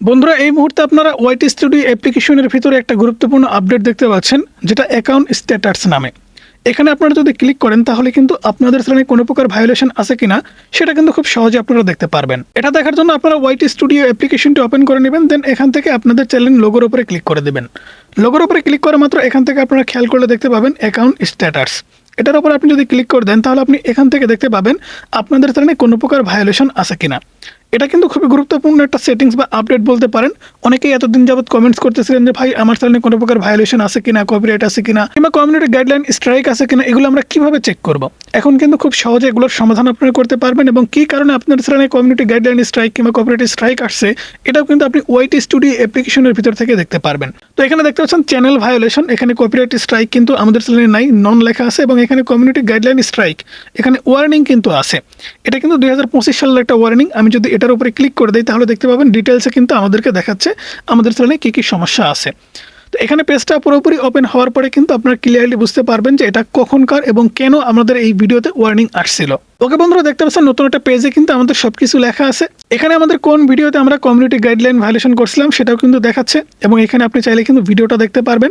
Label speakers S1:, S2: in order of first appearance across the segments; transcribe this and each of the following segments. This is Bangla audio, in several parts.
S1: বন্ধুরা এই মুহূর্তে আপনারা ওয়াইটি স্টুডিও অ্যাপ্লিকেশনের ভিতরে একটা গুরুত্বপূর্ণ আপডেট দেখতে পাচ্ছেন, যেটা অ্যাকাউন্ট স্ট্যাটাস নামে। এখানে আপনারা যদি ক্লিক করেন তাহলে কিন্তু আপনাদের শ্রেণী কোনো প্রকার ভায়োলেশন আছে কিনা সেটা কিন্তু খুব সহজে আপনারা দেখতে পারবেন। এটা দেখার জন্য আপনারা ওয়াইটি স্টুডিও অ্যাপ্লিকেশনটি ওপেন করে নেবেন, দেন এখান থেকে আপনাদের চ্যানেল লোগোর উপরে ক্লিক করে দেবেন। লোগোর উপরে ক্লিক করা মাত্র এখান থেকে আপনারা খেয়াল করলে দেখতে পাবেন অ্যাকাউন্ট স্ট্যাটাস। এটার উপর আপনি যদি ক্লিক করে দেন তাহলে আপনি এখান থেকে দেখতে পাবেন আপনাদের শ্রেণী কোনো প্রকার ভায়োলেশন আছে কিনা। এটা কিন্তু খুবই গুরুত্বপূর্ণ একটা সেটিংস বা আপডেট বলতে পারেন। অনেকেই এতদিন যাবত কমেন্টস করতেছিলেন যে ভাই আমার চ্যানেলে কোনো প্রকার ভায়োলেশন আছে কিনা, কপিরাইট আছে কিনা, কিংবা কমিউনিটি গাইডলাইন স্ট্রাইক আছে কিনা, এগুলো আমরা কিভাবে চেক করব। এখন কিন্তু খুব সহজে এগুলোর সমাধান আপনারা করতে পারবেন এবং কী কারণে আপনার চ্যানেলে কমিউনিটি গাইডলাইন স্ট্রাইক কিংবা কপিরাইট স্ট্রাইক আসছে এটাও কিন্তু আপনি ওয়াইটি স্টুডিও অ্যাপ্লিকেশনের ভিতর থেকে দেখতে পারবেন। তো এখানে দেখতে পাচ্ছেন চ্যানেল ভায়োলেশন, এখানে কপিরাইট স্ট্রাইক কিন্তু আমাদের চ্যানেলে নাই, নন লেখা আছে, এবং এখানে কমিউনিটি গাইডলাইন স্ট্রাইক, এখানে ওয়ার্নিং কিন্তু আছে। এটা কিন্তু 2025 সালের একটা ওয়ার্নিং। আমি যদি এটার উপরে ক্লিক করে দিই তাহলে দেখতে পাবেন ডিটেলসে কিন্তু আমাদেরকে দেখাচ্ছে আমাদের চ্যানেলে কী কী সমস্যা আছে। তো এখানে পেজটা পুরোপুরি ওপেন হওয়ার পরে কিন্তু আপনারা ক্লিয়ারলি বুঝতে পারবেন যে এটা কখনকার এবং কেন আমাদের এই ভিডিওতে ওয়ার্নিং আসছিল। ওকে বন্ধুরা, দেখতে পাচ্ছেন নতুন একটা পেজে কিন্তু আমাদের সব কিছু লেখা আছে। এখানে আমাদের কোন ভিডিওতে আমরা কমিউনিটি গাইডলাইন ভায়োলেশন করছিলাম সেটাও কিন্তু দেখাচ্ছে, এবং এখানে আপনি চাইলে কিন্তু ভিডিওটা দেখতে পারবেন।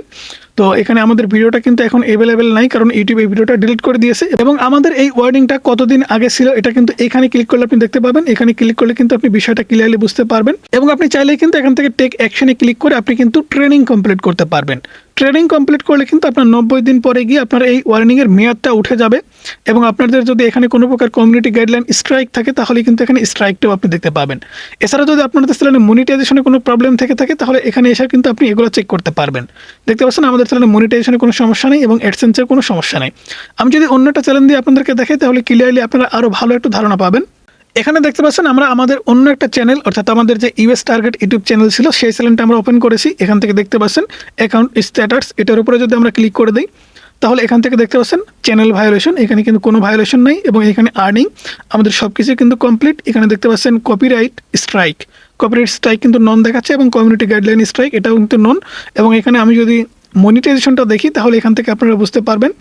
S1: তো এখানে আমাদের ভিডিওটা কিন্তু এখন অ্যাভেলেবেল নাই, কারণ ইউটিউব এই ভিডিওটা ডিলিট করে দিয়েছে। এবং আমাদের এই ওয়ার্নিংটা কতদিন আগে ছিল এটা কিন্তু এখানে ক্লিক করলে আপনি দেখতে পাবেন। এখানে ক্লিক করলে কিন্তু আপনি বিষয়টা ক্লিয়ারলি বুঝতে পারবেন, এবং আপনি চাইলে কিন্তু এখান থেকে টেক অ্যাকশনে ক্লিক করে আপনি কিন্তু ট্রেনিং কমপ্লিট করতে পারবেন। ট্রেনিং কমপ্লিট করলে কিন্তু আপনার 90 দিন পরে গিয়ে আপনার এই ওয়ার্নিংয়ের মেয়াদটা উঠে যাবে, এবং আপনাদের যদি এখানে কোনো প্রকার কমিউনিটি গাইডলাইন স্ট্রাইক থাকে তাহলে কিন্তু এখানে স্ট্রাইকটাও আপনি দেখতে পাবেন। এছাড়া যদি আপনাদের চ্যানেলে মনিটাইজেশনে কোনো প্রবলেম থেকে থাকে তাহলে এখানে এসে কিন্তু আপনি এগুলো চেক করতে পারবেন। দেখতে পাচ্ছেন আমাদের চ্যানেলে মনিটাইজেশনে কোনো সমস্যা নেই এবং অ্যাডসেন্সের কোনো সমস্যা নেই। আমি যদি অন্য একটা চ্যানেল দিয়ে আপনাদেরকে দেখাই তাহলে ক্লিয়ারলি আপনারা আরও ভালো একটু ধারণা পাবেন। এখানে দেখতে পাচ্ছেন আমরা আমাদের অন্য একটা চ্যানেল, অর্থাৎ আমাদের যে ইউএস টার্গেট ইউটিউব চ্যানেল ছিল সেই চ্যানেলটা আমরা ওপেন করেছি। এখান থেকে দেখতে পাচ্ছেন অ্যাকাউন্ট স্ট্যাটাস, এটার উপরে যদি আমরা ক্লিক করে দিই তাহলে এখান থেকে দেখতে পাচ্ছেন চ্যানেল ভায়োলেশন, এখানে কিন্তু কোনো ভায়োলেশন নাই, এবং এখানে আর্নিং আমাদের সব কিছু কিন্তু কমপ্লিট। এখানে দেখতে পাচ্ছেন কপিরাইট স্ট্রাইক কিন্তু নন দেখাচ্ছে, এবং কমিউনিটি গাইডলাইন স্ট্রাইক এটাও কিন্তু নন। এবং এখানে আমি যদি মনিটাইজেশনটা দেখি তাহলে এখান থেকে আপনারা বুঝতে পারবেন।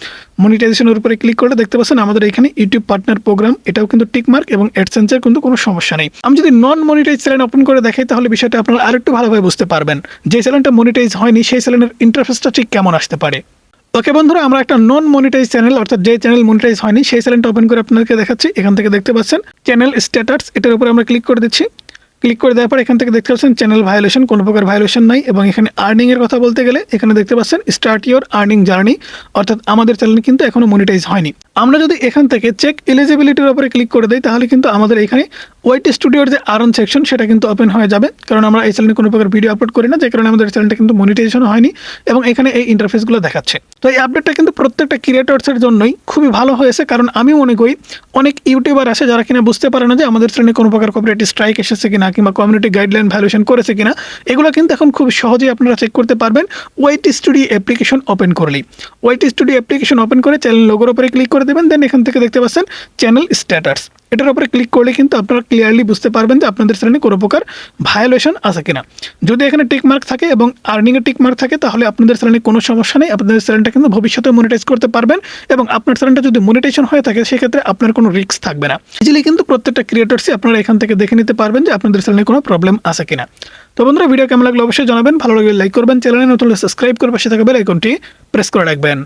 S1: মনিটাইজেশনের উপরে ক্লিক করে দেখতে পাচ্ছেন আমাদের এখানে ইউটিউব পার্টনার প্রোগ্রাম, এটাও কিন্তু টিকমার্ক, এবং অ্যাডসেন্সের কিন্তু কোনো সমস্যা নেই। আমি যদি নন মনিটাইজ চ্যানেল ওপেন করে দেখাই তাহলে বিষয়টা আপনারা আরেকটু ভালোভাবে বুঝতে পারবেন যে চ্যানেলটা মনিটাইজ হয়নি সেই চ্যানেলের ইন্টারফেসটা ঠিক কেমন আসতে পারে। ওকে বন্ধুরা, আমরা একটা নন মনিটাইজ চ্যানেল, অর্থাৎ যে চ্যানেল মনিটাইজ হয়নি সেই চ্যানেলটা ওপেন করে আপনাদেরকে দেখাচ্ছি। এখান থেকে দেখতে পাচ্ছেন চ্যানেল স্ট্যাটাস, এটার উপরে আমরা ক্লিক করে দিচ্ছি। ক্লিক করে দেওয়ার পর এখান থেকে দেখতে পাচ্ছেন চ্যানেল ভায়োলেশন, কোনো প্রকার ভায়োলেশন নাই। এবং এখানে আর্নিংয়ের কথা বলতে গেলে এখানে দেখতে পাচ্ছেন স্টার্ট ইওর আর্নিং জার্নি, অর্থাৎ আমাদের চ্যানেল কিন্তু এখনও মনিটাইজ হয়নি। আমরা যদি এখান থেকে চেক এলিজিবিলিটির উপরে ক্লিক করে দিই তাহলে কিন্তু আমাদের এখানে ওয়াইটি স্টুডিওর যে আর্ন সেকশন সেটা কিন্তু ওপেন হয়ে যাবে, কারণ আমরা এই চ্যানেলে কোনো প্রকার ভিডিও আপলোড করি না, যে কারণে আমাদের চ্যানেলটা কিন্তু মনিটাইজেশন হয়নি, এবং এখানে এই ইন্টারফেসগুলো দেখাচ্ছে। তো এই আপডেটটা কিন্তু প্রত্যেকটা ক্রিয়েটরসের জন্যই খুবই ভালো হয়েছে, কারণ আমি মনে করি অনেক ইউটিউবার আছে যারা কিনা বুঝতে পারে না যে আমাদের চ্যানেলে কোনো প্রকার কপিরাইট স্ট্রাইক এসেছে কিনা কিংবা কমিউনিটি গাইডলাইন ভায়োলেশন করেছে কিনা। এগুলো কিন্তু এখন খুব সহজেই আপনারা চেক করতে পারবেন ওয়াইটি স্টুডিও অ্যাপ্লিকেশন ওপেন করলেই। ওয়াইটি স্টুডিও অ্যাপ্লিকেশন ওপেন করে চ্যানেল লোগোর উপরে ক্লিক করে দেবেন, দেন এখান থেকে দেখতে পাচ্ছেন চ্যানেল স্ট্যাটাস, এটার উপরে ক্লিক করলে কিন্তু আপনারা ক্লিয়ারলি বুঝতে পারবেন যে আপনাদের চ্যানেলে কোনো প্রকার ভায়োলেশন আছে কিনা। যদি এখানে টিক মার্ক থাকে এবং আর্নিংয়ে টিক মার্ক থাকে তাহলে আপনাদের চ্যানেলে কোনো সমস্যা নেই, আপনাদের চ্যানেলটা কিন্তু ভবিষ্যতে মনিটাইজ করতে পারবেন, এবং আপনার চ্যানেলটা যদি মনিটাইজেশন হয়ে থাকে সেক্ষেত্রে আপনার কোনো রিস্ক থাকবে না। ইজিলি কিন্তু প্রত্যেকটা ক্রিয়েটরসই আপনারা এখান থেকে দেখে নিতে পারবেন যে আপনাদের চ্যানেলে কোনো প্রবলেম আছে কিনা। তো বন্ধুরা, ভিডিও কেমন লাগলো অবশ্যই জানাবেন, ভালো লাগলে লাইক করবেন, চ্যানেলে নতুন হলে সাবস্ক্রাইব করে পাশে থাকা বেল আইকনটি প্রেস করে রাখবেন।